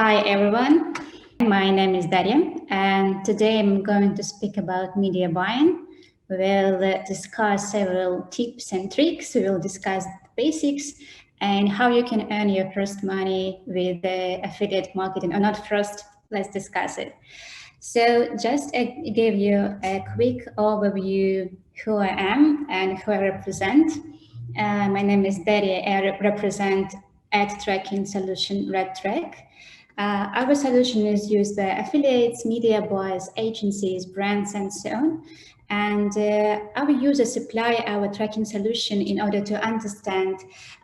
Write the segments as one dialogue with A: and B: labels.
A: Hi everyone, my name is Daria and today I'm going to speak about media buying. We'll discuss several tips and tricks, we will discuss the basics and how you can earn your first money with affiliate marketing, or not first, let's discuss it. So just give you a quick overview who I am and who I represent. My name is Daria, I represent ad tracking solution RedTrack. Our solution is used by affiliates, media buyers, agencies, brands, and so on. And our users apply our tracking solution in order to understand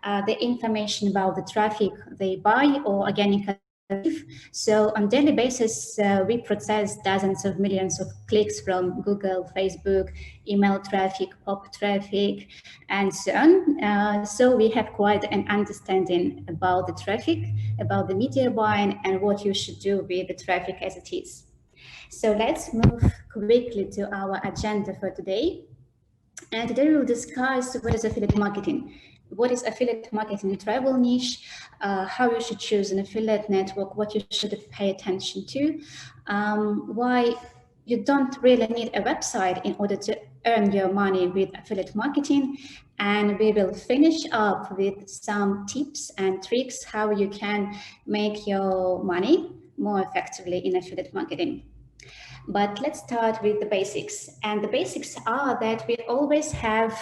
A: the information about the traffic they buy or organically. So on daily basis, we process dozens of millions of clicks from Google, Facebook, email traffic, pop traffic, and so on. So we have quite an understanding about the traffic, about the media buying, and what you should do with the traffic as it is. So let's move quickly to our agenda for today. And today we'll discuss what is affiliate marketing. What is affiliate marketing in travel niche, how you should choose an affiliate network, what you should pay attention to, why you don't really need a website in order to earn your money with affiliate marketing. And we will finish up with some tips and tricks how you can make your money more effectively in affiliate marketing. But let's start with the basics. And the basics are that we always have,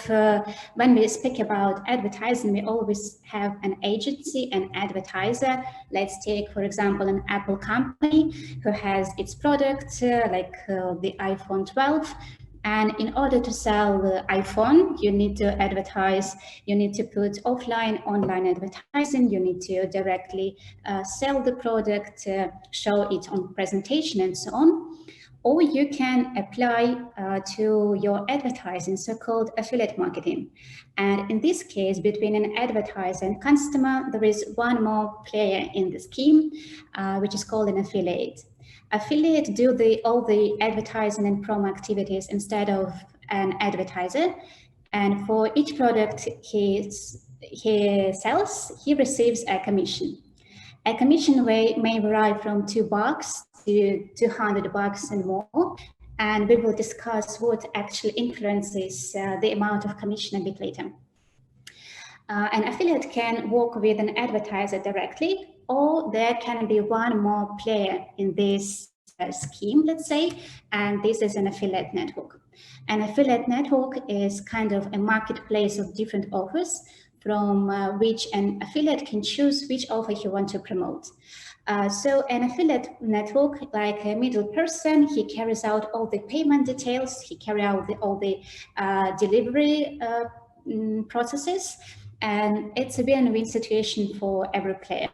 A: when we speak about advertising, we always have an agency, an advertiser. Let's take, for example, an Apple company who has its product, the iPhone 12. And in order to sell the iPhone, you need to advertise, you need to put offline, online advertising, you need to directly sell the product, show it on presentation and so on. Or you can apply to your advertising, so-called affiliate marketing. And in this case, between an advertiser and customer, there is one more player in the scheme, which is called an affiliate. Affiliate do all the advertising and promo activities instead of an advertiser. And for each product he sells, he receives a commission. A commission may vary from $2 to $200 and more. And we will discuss what actually influences the amount of commission a bit later. An affiliate can work with an advertiser directly, or there can be one more player in this scheme, let's say, and this is an affiliate network. An affiliate network is kind of a marketplace of different offers from which an affiliate can choose which offer he wants to promote. So an affiliate network, like a middle person, he carries out all the payment details, he carries out all the delivery processes, and it's a win-win situation for every player.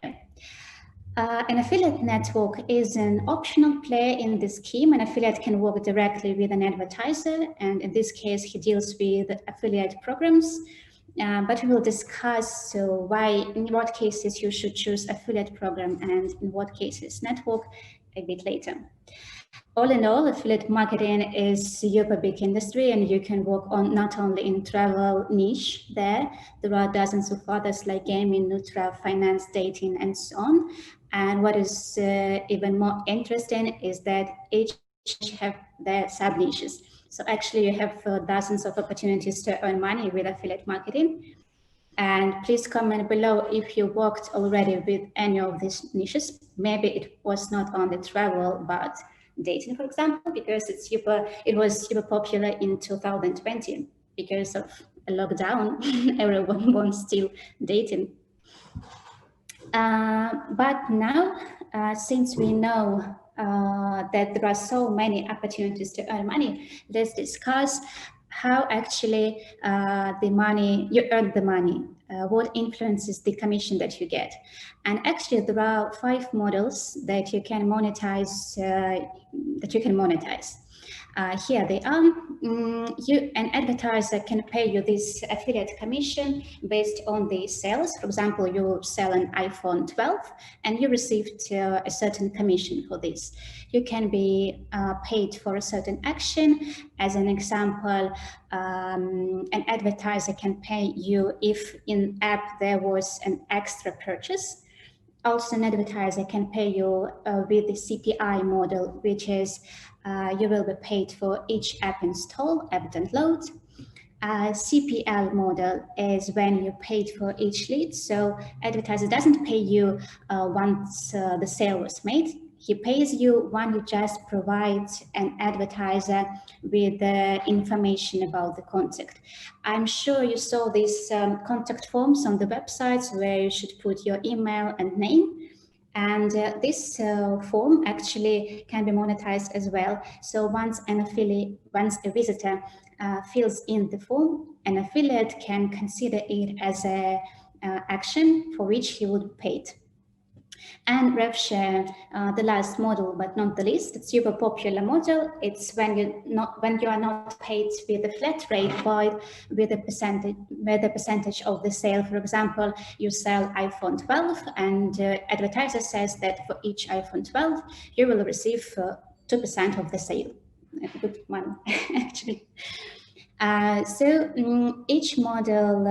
A: An affiliate network is an optional player in the scheme. An affiliate can work directly with an advertiser, and in this case, he deals with affiliate programs. But we will discuss in what cases you should choose affiliate program and in what cases network a bit later. All in all, affiliate marketing is a super big industry, and you can work on not only in travel niche there are dozens of others like gaming, nutra, finance, dating, and so on. And what is even more interesting is that each have their sub niches. So actually you have dozens of opportunities to earn money with affiliate marketing. And please comment below if you worked already with any of these niches. Maybe it was not only travel, but dating, for example, because it was super popular in 2020 because of a lockdown. Everyone wants still dating. But now, since we know that there are so many opportunities to earn money, let's discuss how actually you earn the money, what influences the commission that you get. And actually there are 5 models that you can monetize. Here they are. An advertiser can pay you this affiliate commission based on the sales. For example, you sell an iPhone 12 and you received a certain commission for this. You can be paid for a certain action. As an example, an advertiser can pay you if in app there was an extra purchase. also an advertiser can pay you with the CPI model, which is you will be paid for each app install, app download. CPL model is when you paid for each lead. So advertiser doesn't pay you once the sale was made. He pays you when you just provide an advertiser with information about the contact. I'm sure you saw these contact forms on the websites where you should put your email and name. And this form actually can be monetized as well. So once a visitor fills in the form, an affiliate can consider it as a action for which he would be paid. And RevShare, the last model but not the least, it's super popular model. It's when you are not paid with a flat rate, but with a percentage of the sale. For example, you sell iPhone 12, and advertiser says that for each iPhone 12, you will receive 2% of the sale. A good one, actually. Each model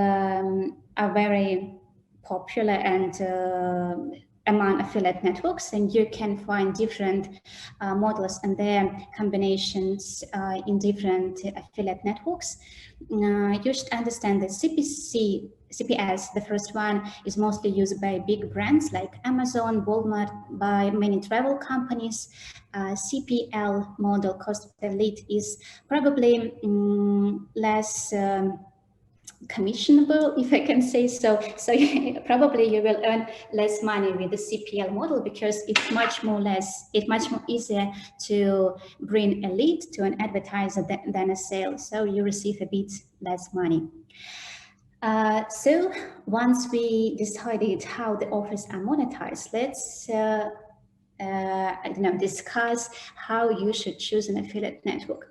A: are very popular and among affiliate networks, and you can find different models and their combinations in different affiliate networks. You should understand that CPS, the first one, is mostly used by big brands like Amazon, Walmart, by many travel companies. CPL model, cost per lead, is probably less commissionable, if I can say so. So probably you will earn less money with the CPL model because it's much more easier to bring a lead to an advertiser than a sale. So you receive a bit less money. So once we decided how the offers are monetized, let's discuss how you should choose an affiliate network.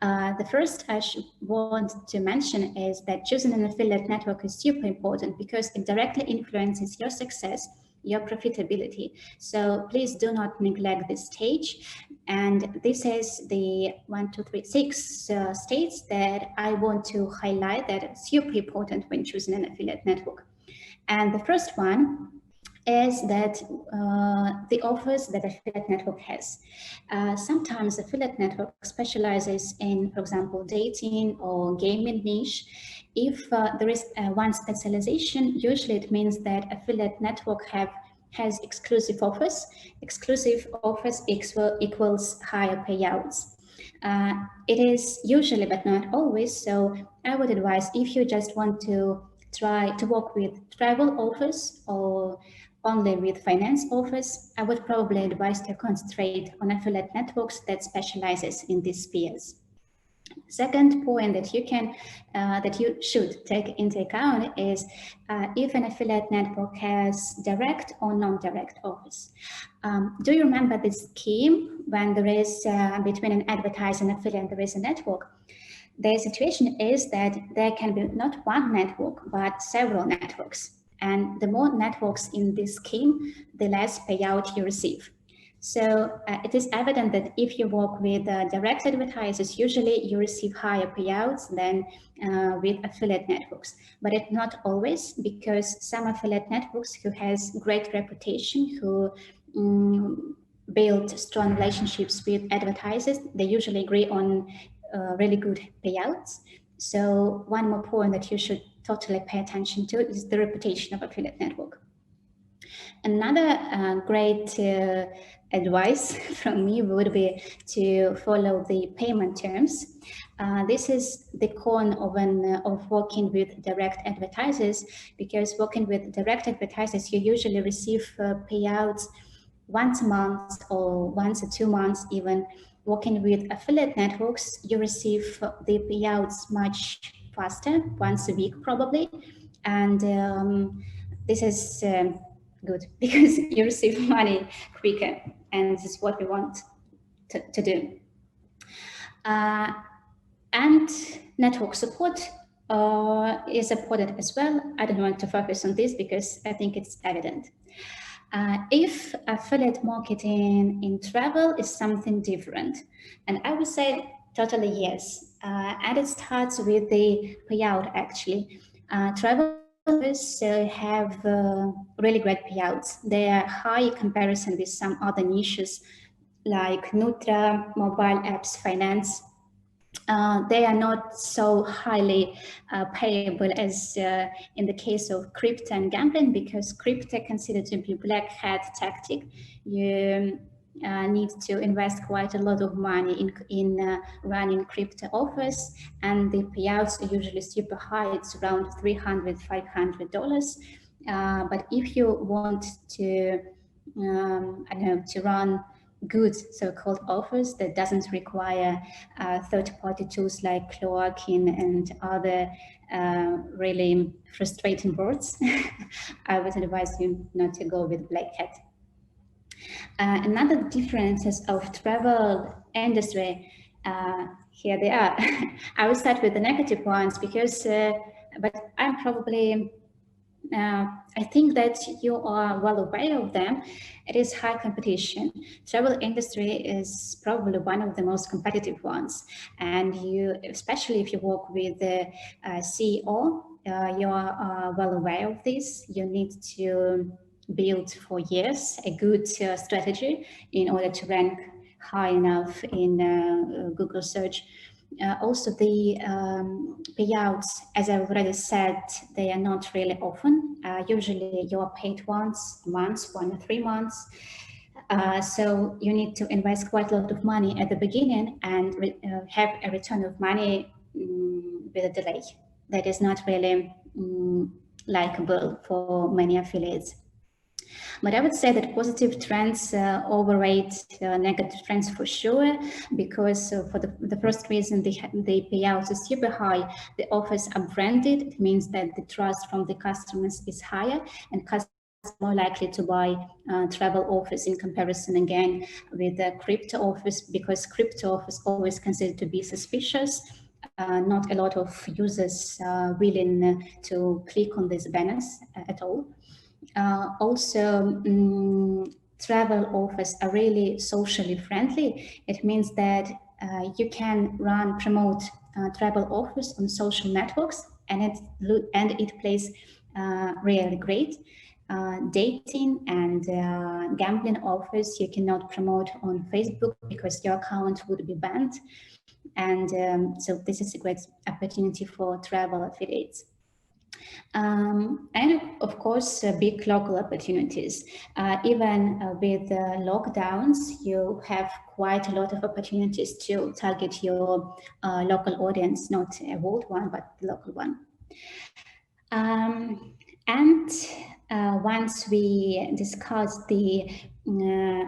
A: The first I want to mention is that choosing an affiliate network is super important because it directly influences your success, your profitability. So please do not neglect this stage. And this is the 1, 2, 3, 6 states that I want to highlight that are super important when choosing an affiliate network. And the first one is that the offers that affiliate network has. Sometimes affiliate network specializes in, for example, dating or gaming niche. If there is one specialization, usually it means that affiliate network has exclusive offers. Exclusive offers equals higher payouts. It is usually, but not always. So I would advise, if you just want to try to work with travel offers or only with finance offers, I would probably advise to concentrate on affiliate networks that specializes in these spheres. Second point that you should take into account is if an affiliate network has direct or non-direct offers. Do you remember this scheme when there is between an advertiser and affiliate there is a network? The situation is that there can be not one network but several networks. And the more networks in this scheme, the less payout you receive. So it is evident that if you work with direct advertisers, usually you receive higher payouts than with affiliate networks. But it's not always, because some affiliate networks who has great reputation, who build strong relationships with advertisers, they usually agree on really good payouts. So one more point that you should totally pay attention to is the reputation of affiliate network. Another great advice from me would be to follow the payment terms. This is the con of working with direct advertisers, because working with direct advertisers, you usually receive payouts once a month or once or 2 months even. Working with affiliate networks, you receive the payouts much faster, once a week probably. And this is good because you receive money quicker, and this is what we want to do. And network support is important as well. I don't want to focus on this because I think it's evident. If affiliate marketing in travel is something different, and I would say totally yes. And it starts with the payout actually. Travel have really great payouts. They are high in comparison with some other niches like Nutra, mobile apps, finance. They are not so highly payable as in the case of crypto and gambling, because crypto considered to be black hat tactic. You need to invest quite a lot of money in running crypto offers, and the payouts are usually super high. It's around $300, $500. But if you want to, I don't know, to run good so-called offers that doesn't require third-party tools like Cloakin and other really frustrating boards, I would advise you not to go with Black Hat. Another differences of travel industry, here they are. I will start with the negative ones because, but I'm probably I think that you are well aware of them. It is high competition. Travel industry is probably one of the most competitive ones. And you, especially if you work with the CEO, you are well aware of this. You need to build for years a good strategy in order to rank high enough in Google search. Also, the payouts, as I already said, they are not really often. Usually you are paid once, 1 or 3 months. So you need to invest quite a lot of money at the beginning and have a return of money with a delay. That is not really likable for many affiliates. But I would say that positive trends overrate negative trends for sure, because for the first reason, the payouts are super high. The offers are branded. It means that the trust from the customers is higher, and customers are more likely to buy travel offers in comparison again with the crypto offers, because crypto offers always considered to be suspicious. Not a lot of users are willing to click on these banners at all. Also, travel offers are really socially friendly. It means that you can promote travel offers on social networks, and it plays really great. Dating and gambling offers you cannot promote on Facebook because your account would be banned. And so this is a great opportunity for travel affiliates. And of course, big local opportunities. Even with lockdowns, you have quite a lot of opportunities to target your local audience, not a world one, but the local one. And once we discuss the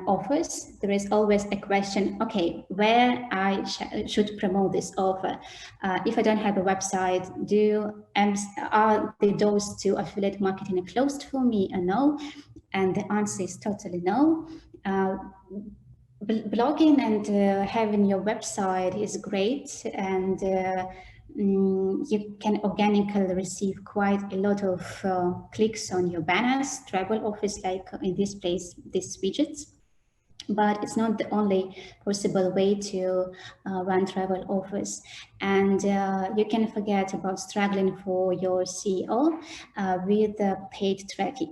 A: offers, there is always a question, okay, where I should promote this offer. If I don't have a website, are the doors to affiliate marketing closed for me or no? And the answer is totally no. Blogging and having your website is great, and you can organically receive quite a lot of clicks on your banners, travel offers, like in this place, these widgets. But it's not the only possible way to run travel offers. And you can forget about struggling for your CEO with paid traffic.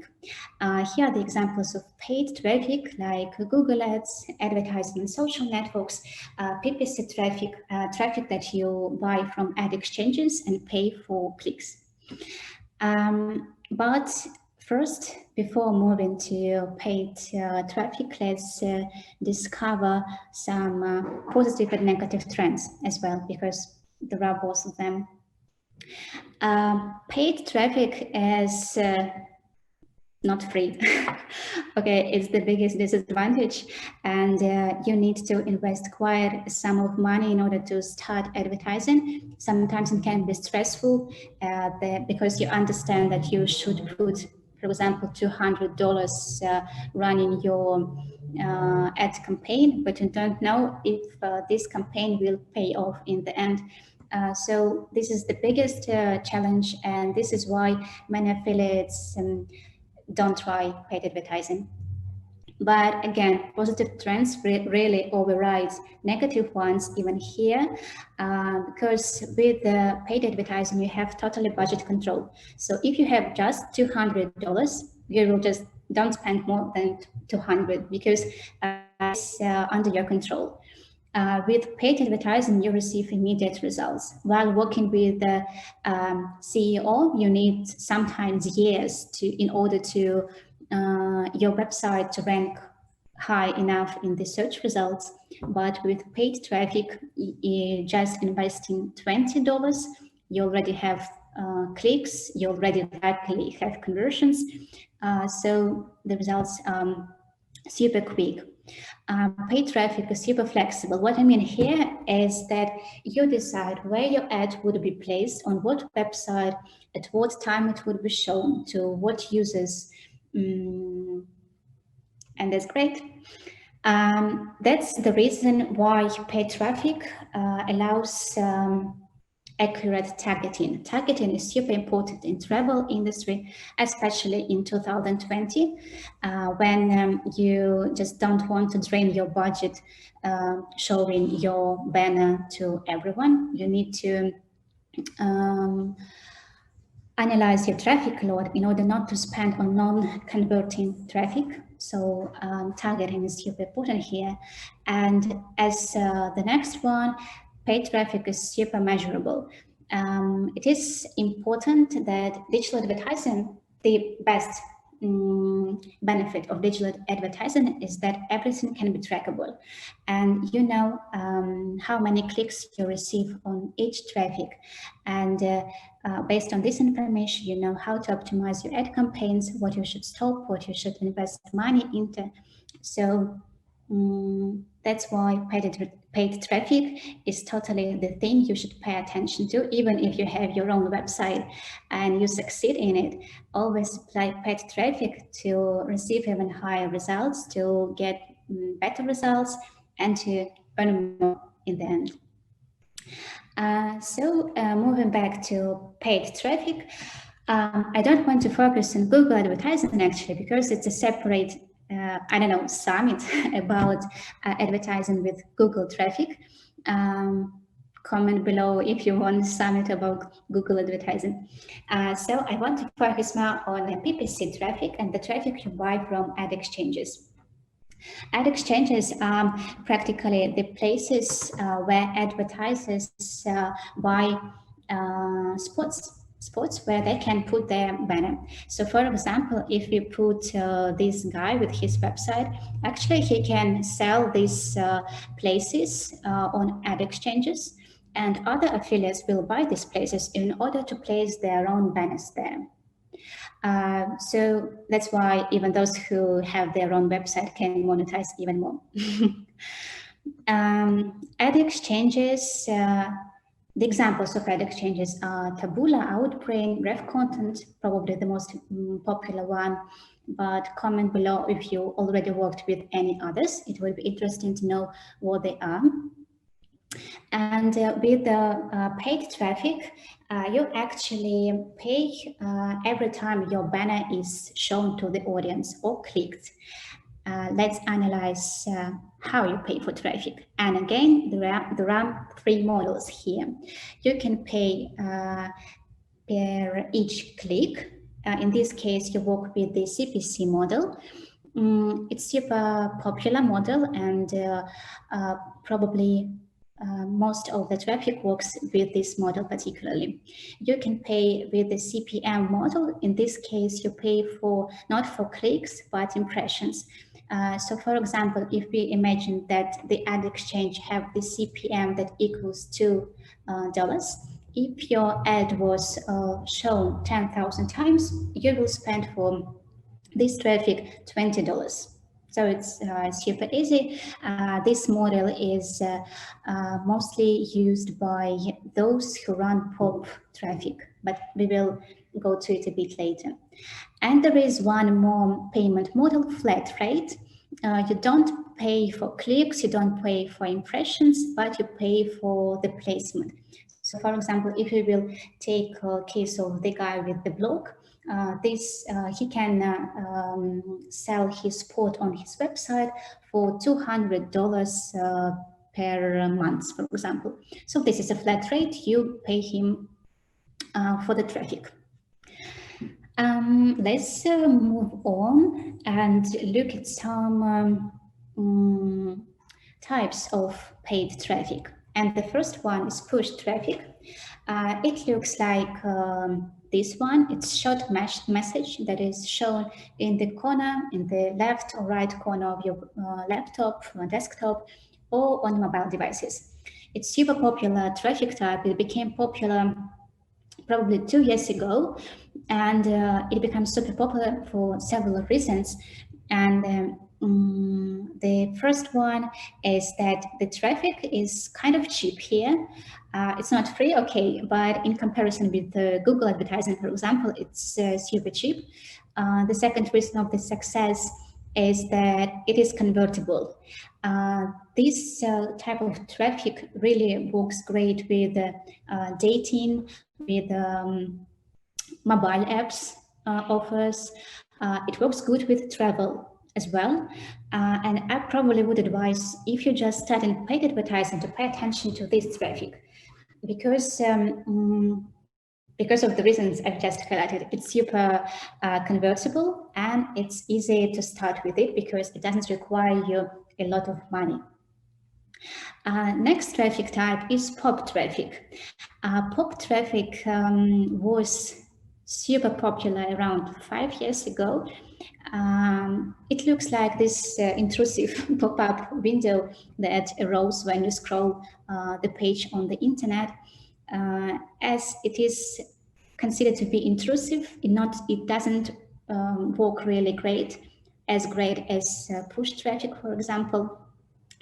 A: Here are the examples of paid traffic, like Google Ads, advertising on social networks, PPC traffic, traffic that you buy from ad exchanges and pay for clicks. But first, before moving to paid traffic, let's discover some positive and negative trends as well, because there are both of them. Paid traffic is not free. Okay, it's the biggest disadvantage, and you need to invest quite a sum of money in order to start advertising. Sometimes it can be stressful because you understand that you should put, for example, $200 running your ad campaign, but you don't know if this campaign will pay off in the end. So this is the biggest challenge, and this is why many affiliates don't try paid advertising. But again, positive trends really overrides negative ones even here, because with the paid advertising, you have totally budget control. So if you have just $200, you will just don't spend more than 200 because it's under your control. With paid advertising, you receive immediate results. While working with the CEO, you need sometimes years in order to your website to rank high enough in the search results. But with paid traffic, you just investing $20, you already have clicks, you already likely have conversions. So the results super quick. Paid traffic is super flexible. What I mean here is that you decide where your ad would be placed, on what website, at what time it would be shown, to what users, and that's great. That's the reason why paid traffic allows accurate targeting. Targeting is super important in travel industry, especially in 2020, when you just don't want to drain your budget showing your banner to everyone. You need to analyze your traffic load in order not to spend on non-converting traffic. So targeting is super important here. And as the next one, paid traffic is super measurable. It is important that digital advertising, the best benefit of digital advertising is that everything can be trackable, and you know how many clicks you receive on each traffic, and based on this information you know how to optimize your ad campaigns, what you should stop, what you should invest money into. So that's why paid traffic is totally the thing you should pay attention to. Even if you have your own website and you succeed in it, always apply paid traffic to receive even higher results, to get better results, and to earn more in the end. So moving back to paid traffic, I don't want to focus on Google advertising actually, because it's a separate I don't know, summit about advertising with Google traffic. Comment below if you want a summit about Google advertising. So I want to focus more on the PPC traffic and the traffic you buy from ad exchanges. Ad exchanges are practically the places where advertisers buy spots where they can put their banner. So for example, if we put this guy with his website, actually he can sell these places on ad exchanges, and other affiliates will buy these places in order to place their own banners there. So that's why even those who have their own website can monetize even more. Ad exchanges, the examples of ad exchanges are Taboola, Outbrain, RevContent, probably the most popular one, but comment below if you already worked with any others. It will be interesting to know what they are. And with the paid traffic, you actually pay every time your banner is shown to the audience or clicked. Let's analyze how you pay for traffic. And again, there are three models here. You can pay per each click. In this case, you work with the CPC model. It's a super popular model, and probably most of the traffic works with this model particularly. You can pay with the CPM model. In this case, you pay for not for clicks, but impressions. So for example, if we imagine that the ad exchange have the CPM that equals $2, if your ad was shown 10,000 times, you will spend for this traffic $20. So it's super easy. This model is mostly used by those who run pop traffic, but we will go to it a bit later. And there is one more payment model, flat rate. You don't pay for clicks, you don't pay for impressions, but you pay for the placement. So for example, if we will take a case of the guy with the blog, he can sell his spot on his website for $200 per month, for example. So this is a flat rate. You pay him for the traffic. Let's move on and look at some types of paid traffic. And the first one is push traffic. It looks like this one. It's short message that is shown in the corner, in the left or right corner of your laptop or desktop or on mobile devices. It's super popular traffic type. It became popular probably 2 years ago, and it became super popular for several reasons. And the first one is that the traffic is kind of cheap here. It's not free, okay, but in comparison with Google advertising, for example, it's super cheap. The second reason of the success is that it is convertible. This type of traffic really works great with dating, with mobile apps offers. It works good with travel as well. And I probably would advise, if you just start in paid advertising, to pay attention to this traffic, because of the reasons I've just highlighted. It's super convertible, and it's easy to start with it because it doesn't require you a lot of money. Next traffic type is pop traffic. Pop traffic was super popular around 5 years ago. It looks like this intrusive pop-up window that arose when you scroll the page on the internet. As it is considered to be intrusive, it doesn't work really great as push traffic, for example.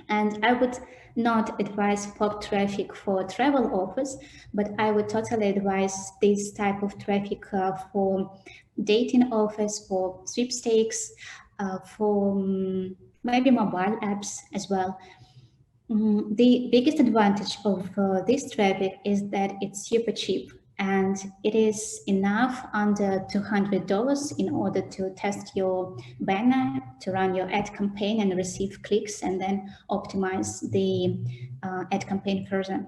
A: And I would not advise pop traffic for travel offers, but I would totally advise this type of traffic for dating offers, for sweepstakes, for maybe mobile apps as well. The biggest advantage of this traffic is that it's super cheap, and it is enough under $200 in order to test your banner, to run your ad campaign and receive clicks, and then optimize the ad campaign further.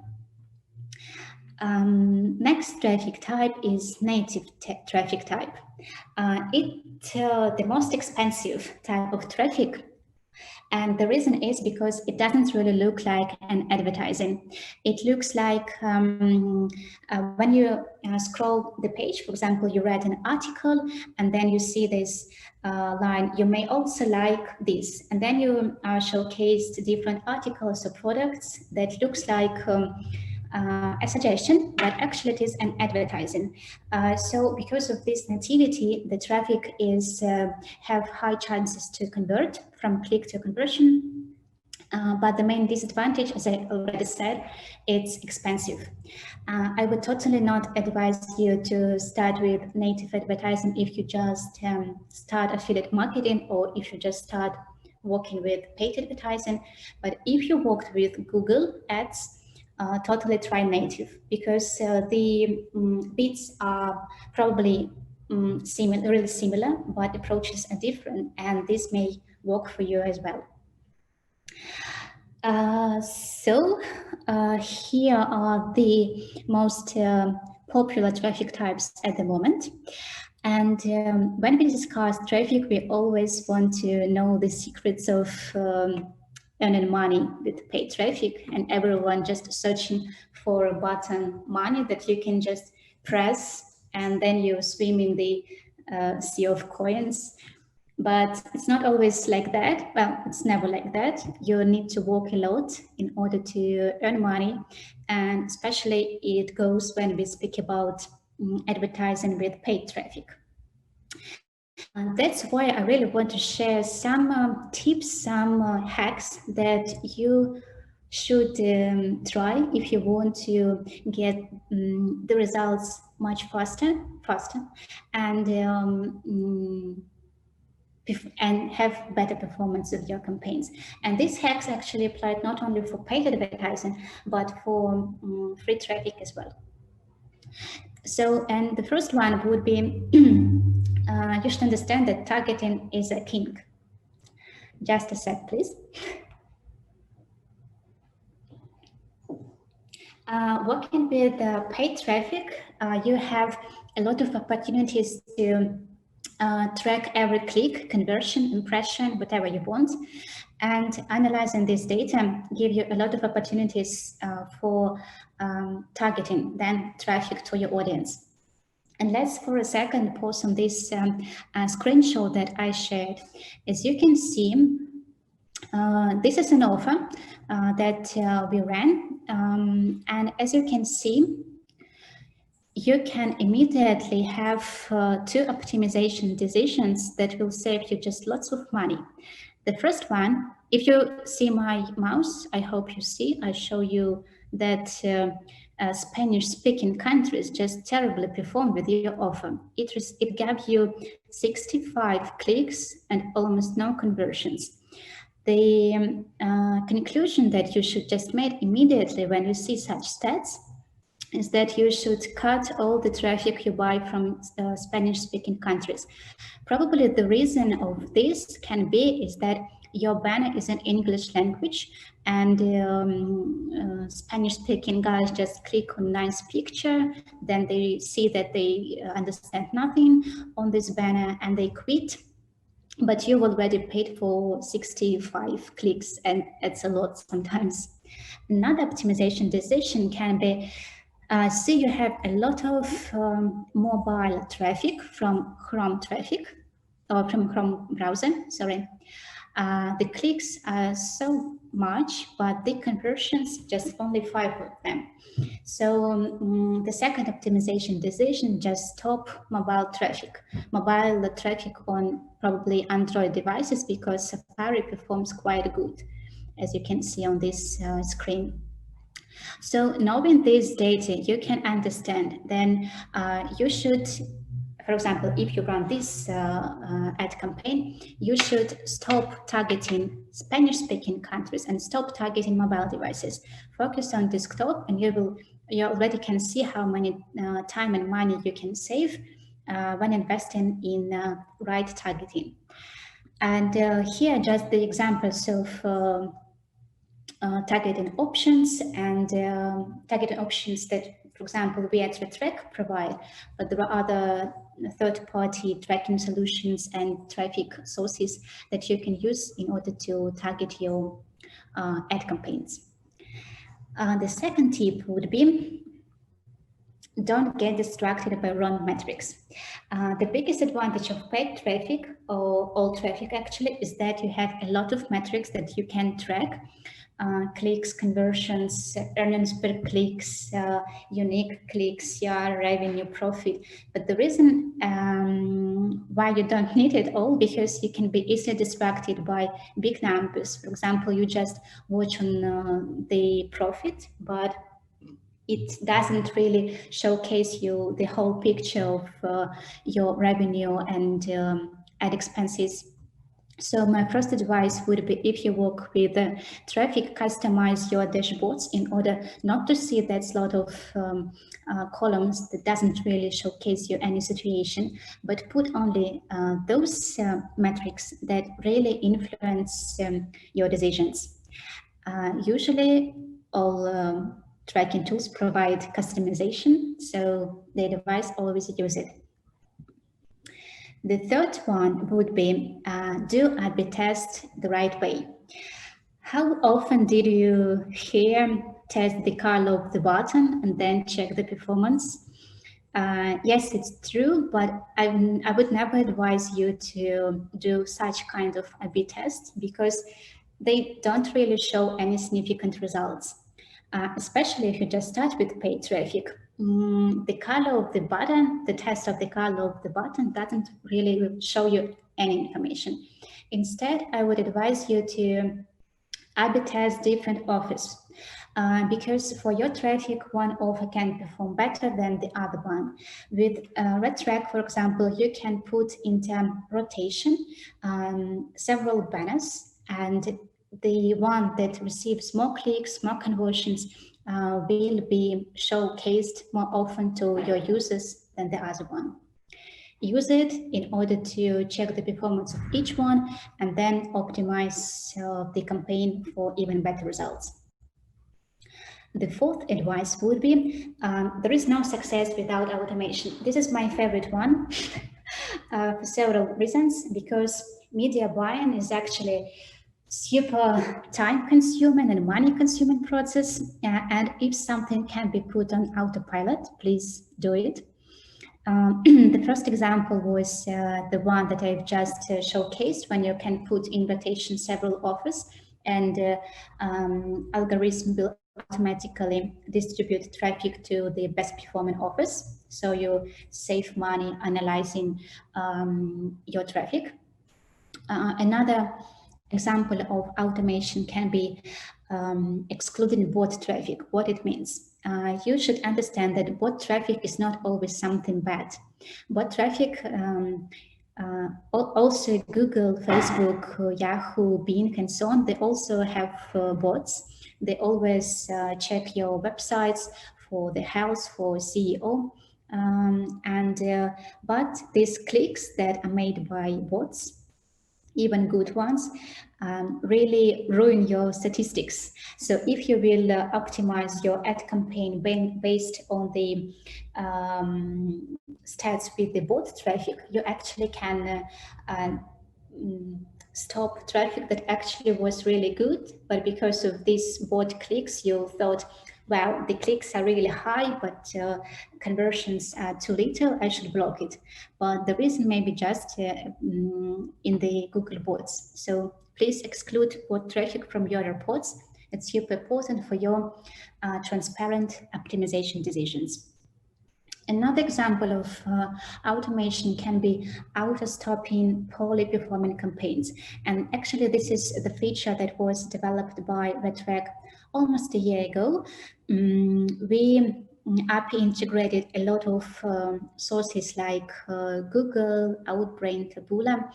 A: Next traffic type is native traffic type. It's the most expensive type of traffic. And the reason is because it doesn't really look like an advertising. It looks like when you scroll the page, for example, you read an article and then you see this line, you may also like this. And then you showcased different articles or products that looks like a suggestion, but actually it is an advertising. So because of this nativity, the traffic have high chances to convert from click to conversion. But the main disadvantage, as I already said, it's expensive. I would totally not advise you to start with native advertising if you just start affiliate marketing, or if you just start working with paid advertising. But if you worked with Google Ads, totally try native, because the bids are probably really similar, but approaches are different, and this may work for you as well. So here are the most popular traffic types at the moment. And when we discuss traffic, we always want to know the secrets of earning money with paid traffic, and everyone just searching for a button money that you can just press and then you swim in the sea of coins. But it's not always like that. Well, it's never like that. You need to work a lot in order to earn money, and especially it goes when we speak about advertising with paid traffic. And that's why I really want to share some tips, some hacks that you should try if you want to get the results much faster, and and have better performance of your campaigns. And these hacks actually applied not only for paid advertising, but for free traffic as well. So, and the first one would be, you should understand that targeting is a king. Just a sec, please. Working with paid traffic, you have a lot of opportunities to track every click, conversion, impression, whatever you want. And analyzing this data give you a lot of opportunities for targeting then traffic to your audience. And let's for a second pause on this screenshot that I shared. As you can see, this is an offer that we ran. And as you can see, you can immediately have 2 optimization decisions that will save you just lots of money. The first one, if you see my mouse, I hope you see, I show you that Spanish-speaking countries just terribly perform with your offer. It gave you 65 clicks and almost no conversions. The conclusion that you should just make immediately when you see such stats is that you should cut all the traffic you buy from Spanish-speaking countries. Probably the reason of this can be is that your banner is in English language, and Spanish-speaking guys just click on nice picture, then they see that they understand nothing on this banner and they quit. But you've already paid for 65 clicks, and it's a lot sometimes. Another optimization decision can be, see you have a lot of mobile traffic from Chrome browser, sorry. The clicks are so much, but the conversions, just only 5 of them. So the second optimization decision, just stop mobile traffic on probably Android devices, because Safari performs quite good, as you can see on this screen. So knowing this data, you can understand, then you should, for example, if you run this ad campaign, you should stop targeting Spanish-speaking countries and stop targeting mobile devices. Focus on desktop, and you already can see how many time and money you can save when investing in right targeting. And here just the examples of targeting options, and targeting options that, for example, we at RedTrack provide, but there are other third-party tracking solutions and traffic sources that you can use in order to target your ad campaigns. The second tip would be, don't get distracted by wrong metrics. The biggest advantage of paid traffic, or all traffic actually, is that you have a lot of metrics that you can track. Clicks, conversions, earnings per clicks, unique clicks, CR, revenue, profit. But the reason why you don't need it all, because you can be easily distracted by big numbers. For example, you just watch on the profit, but it doesn't really showcase you the whole picture of your revenue and ad expenses. So my first advice would be, if you work with traffic, customize your dashboards in order not to see that lot of columns that doesn't really showcase you any situation, but put only those metrics that really influence your decisions. Usually all tracking tools provide customization, so the device always use it. The third one would be, do A/B test the right way. How often did you hear test the color of the button and then check the performance? Yes, it's true, but I would never advise you to do such kind of A/B test, because they don't really show any significant results, especially if you just start with paid traffic. The color of the button, the test of the color of the button doesn't really show you any information. Instead, I would advise you to A/B test different offers. because for your traffic, one offer can perform better than the other one. With RedTraq, for example, you can put into rotation several banners, and the one that receives more clicks, more conversions, will be showcased more often to your users than the other one. Use it in order to check the performance of each one and then optimize the campaign for even better results. The fourth advice would be, there is no success without automation. This is my favorite one for several reasons, because media buying is actually super time-consuming and money-consuming process, and if something can be put on autopilot, please do it. The first example was the one that I've just showcased, when you can put in rotation several offers, and algorithm will automatically distribute traffic to the best performing offers. So you save money analyzing your traffic. Another example of automation can be excluding bot traffic. What it means. You should understand that bot traffic is not always something bad. Bot traffic, also Google, Facebook, Yahoo, Bing, and so on, they also have bots. They always check your websites for the health, for SEO. But these clicks that are made by bots, even good ones, really ruin your statistics. So if you will optimize your ad campaign based on the stats with the bot traffic, you actually can stop traffic that actually was really good, but because of these bot clicks, you thought, well, the clicks are really high, but conversions are too little, I should block it. But the reason may be just in the Google bots. So please exclude bot traffic from your reports. It's super important for your transparent optimization decisions. Another example of automation can be auto-stopping poorly performing campaigns. And actually, this is the feature that was developed by RedTraq almost a year ago. We API integrated a lot of sources like Google, Outbrain, Taboola,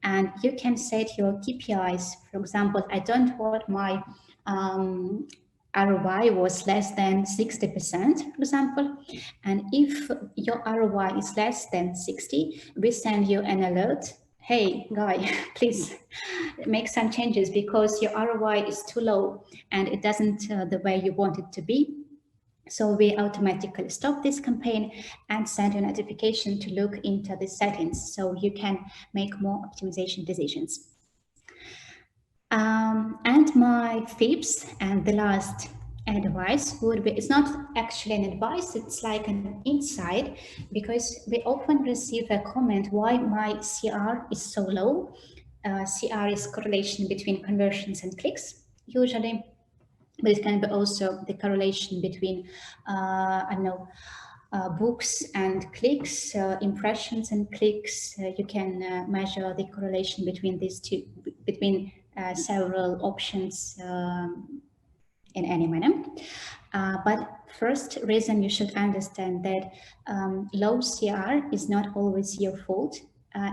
A: and you can set your KPIs. For example, I don't want my ROI was less than 60%, for example. And if your ROI is less than 60, we send you an alert. Hey, guy, please make some changes because your ROI is too low and it doesn't the way you want it to be. So we automatically stop this campaign and send a notification to look into the settings so you can make more optimization decisions. And my fifth and the last advice would be, it's not actually an advice, it's like an insight, because we often receive a comment why my CR is so low. CR is correlation between conversions and clicks, usually, but it can be also the correlation between, books and clicks, impressions and clicks. You can measure the correlation between these two, between several options in any manner. But first reason you should understand that low CR is not always your fault.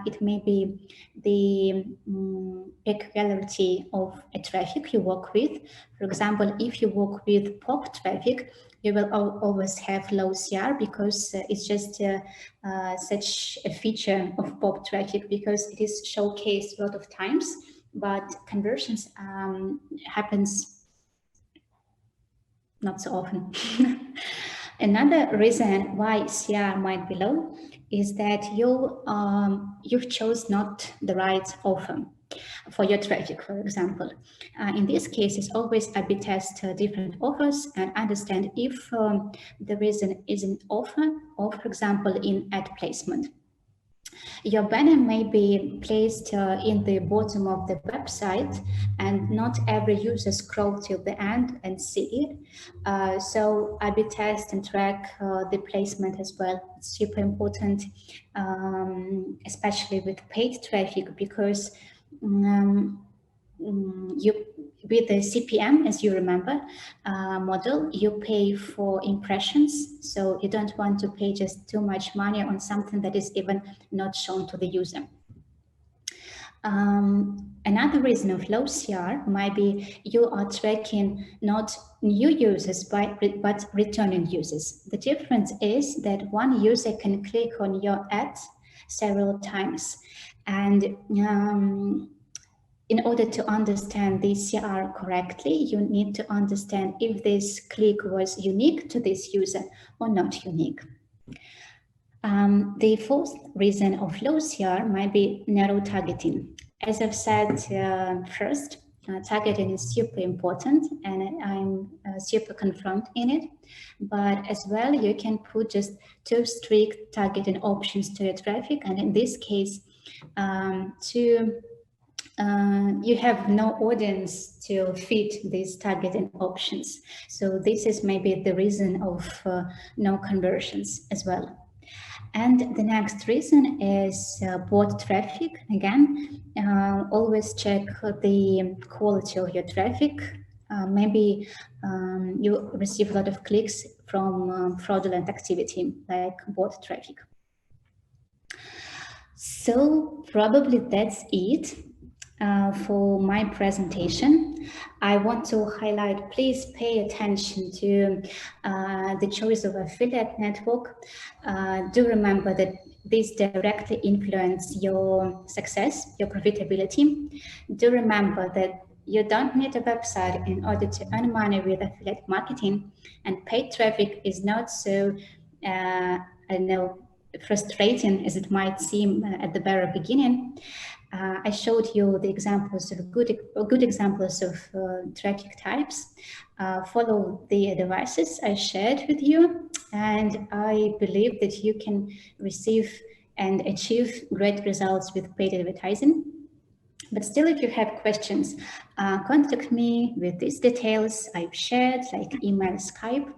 A: It may be the peculiarity of a traffic you work with. For example, if you work with pop traffic, you will always have low CR because it's just such a feature of pop traffic, because it is showcased a lot of times, but conversions happens not so often. Another reason why CR might be low is that you've chose not the right offer for your traffic, for example. In this case, it's always A/B test different offers and understand if the reason is an offer, or for example, in ad placement. Your banner may be placed in the bottom of the website, and not every user scroll till the end and see it. So A/B test and track the placement as well. It's super important, especially with paid traffic, because with the CPM, as you remember, model, you pay for impressions. So you don't want to pay just too much money on something that is even not shown to the user. Another reason of low CR might be you are tracking not new users, but returning users. The difference is that one user can click on your ad several times. And in order to understand the CR correctly, you need to understand if this click was unique to this user or not unique. The fourth reason of low CR might be narrow targeting. As I've said first, targeting is super important, and I'm super confirmed in it. But as well, you can put just 2 strict targeting options to your traffic, and in this case, you have no audience to fit these targeting options. So this is maybe the reason of no conversions as well. And the next reason is bot traffic. Again, always check the quality of your traffic. Maybe you receive a lot of clicks from fraudulent activity like bot traffic. So probably that's it for my presentation. I want to highlight, please pay attention to the choice of affiliate network. Do remember that this directly influences your success, your profitability. Do remember that you don't need a website in order to earn money with affiliate marketing, and paid traffic is not so, I know, frustrating as it might seem at the very beginning. I showed you the examples of good examples of traffic types. Follow the advices I shared with you, and I believe that you can receive and achieve great results with paid advertising. But still, if you have questions, contact me with these details I've shared, like email, Skype.